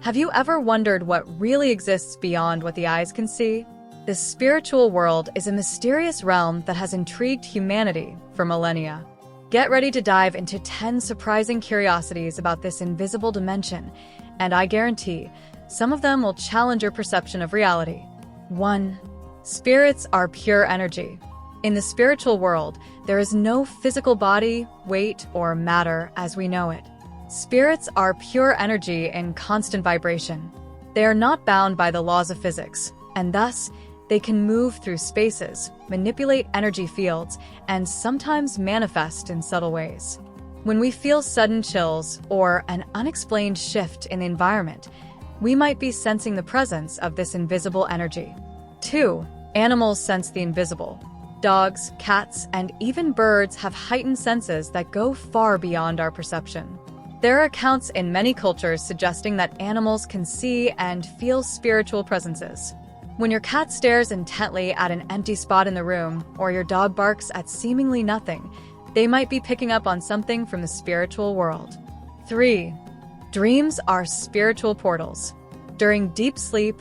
Have you ever wondered what really exists beyond what the eyes can see? The spiritual world is a mysterious realm that has intrigued humanity for millennia. Get ready to dive into 10 surprising curiosities about this invisible dimension, and I guarantee some of them will challenge your perception of reality. 1. Spirits are pure energy. In the spiritual world, there is no physical body, weight, or matter as we know it. Spirits are pure energy in constant vibration. They are not bound by the laws of physics, and thus, they can move through spaces, manipulate energy fields, and sometimes manifest in subtle ways. When we feel sudden chills or an unexplained shift in the environment, we might be sensing the presence of this invisible energy. 2. Animals sense the invisible. Dogs, cats, and even birds have heightened senses that go far beyond our perception. There are accounts in many cultures suggesting that animals can see and feel spiritual presences. When your cat stares intently at an empty spot in the room, or your dog barks at seemingly nothing, they might be picking up on something from the spiritual world. 3. Dreams are spiritual portals. During deep sleep,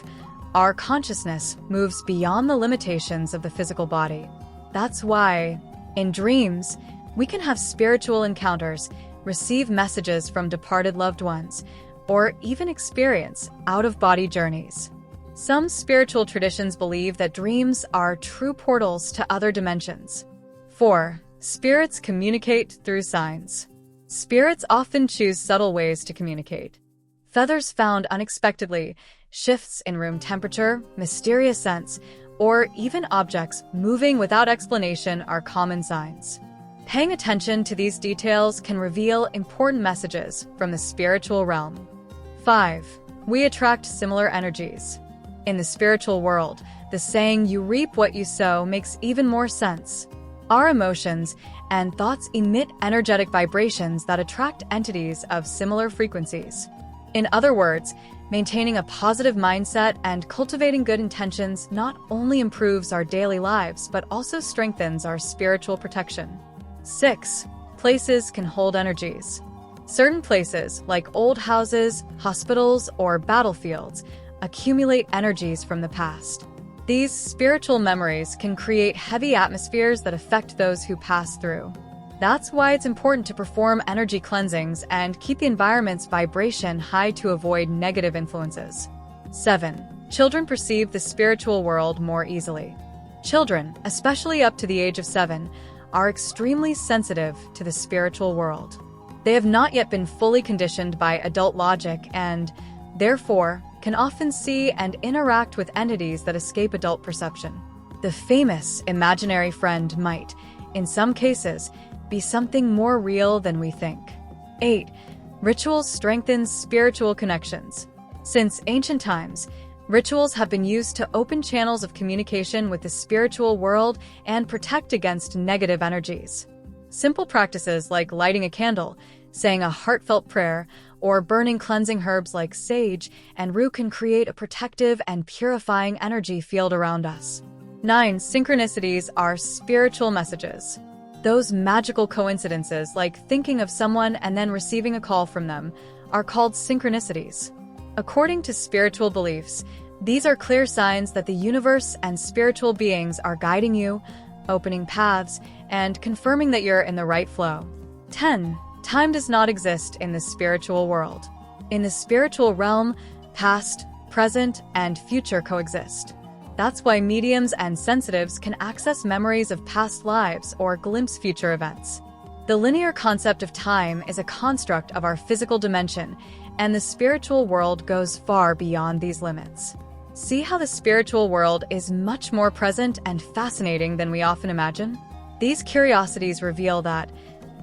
our consciousness moves beyond the limitations of the physical body. That's why, in dreams, we can have spiritual encounters, receive messages from departed loved ones, or even experience out-of-body journeys. Some spiritual traditions believe that dreams are true portals to other dimensions. 4. Spirits communicate through signs. Spirits often choose subtle ways to communicate. Feathers found unexpectedly, shifts in room temperature, mysterious scents, or even objects moving without explanation are common signs. Paying attention to these details can reveal important messages from the spiritual realm. 5. We attract similar energies. In the spiritual world, the saying, "You reap what you sow," makes even more sense. Our emotions and thoughts emit energetic vibrations that attract entities of similar frequencies. In other words, maintaining a positive mindset and cultivating good intentions not only improves our daily lives but also strengthens our spiritual protection. 6. Places can hold energies. Certain places, like old houses, hospitals, or battlefields, accumulate energies from the past. These spiritual memories can create heavy atmospheres that affect those who pass through. That's why it's important to perform energy cleansings and keep the environment's vibration high to avoid negative influences. 7. Children perceive the spiritual world more easily. Children, especially up to the age of 7, are extremely sensitive to the spiritual world. They have not yet been fully conditioned by adult logic and, therefore, can often see and interact with entities that escape adult perception. The famous imaginary friend might, in some cases, be something more real than we think. 8. Rituals strengthen spiritual connections. Since ancient times, rituals have been used to open channels of communication with the spiritual world and protect against negative energies. Simple practices like lighting a candle, saying a heartfelt prayer, or burning cleansing herbs like sage and rue can create a protective and purifying energy field around us. 9. Synchronicities are spiritual messages. Those magical coincidences, like thinking of someone and then receiving a call from them, are called synchronicities. According to spiritual beliefs, these are clear signs that the universe and spiritual beings are guiding you, opening paths, and confirming that you're in the right flow. 10. Time does not exist in the spiritual world. In the spiritual realm, past, present, and future coexist. That's why mediums and sensitives can access memories of past lives or glimpse future events. The linear concept of time is a construct of our physical dimension, and the spiritual world goes far beyond these limits. See how the spiritual world is much more present and fascinating than we often imagine? These curiosities reveal that,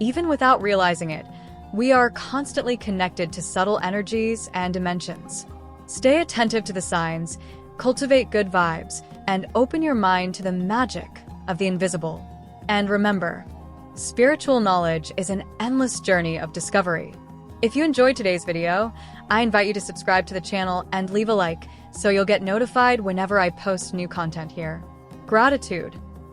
even without realizing it, we are constantly connected to subtle energies and dimensions. Stay attentive to the signs, cultivate good vibes, and open your mind to the magic of the invisible. And remember, spiritual knowledge is an endless journey of discovery. If you enjoyed today's video, I invite you to subscribe to the channel and leave a like so you'll get notified whenever I post new content here. Gratitude.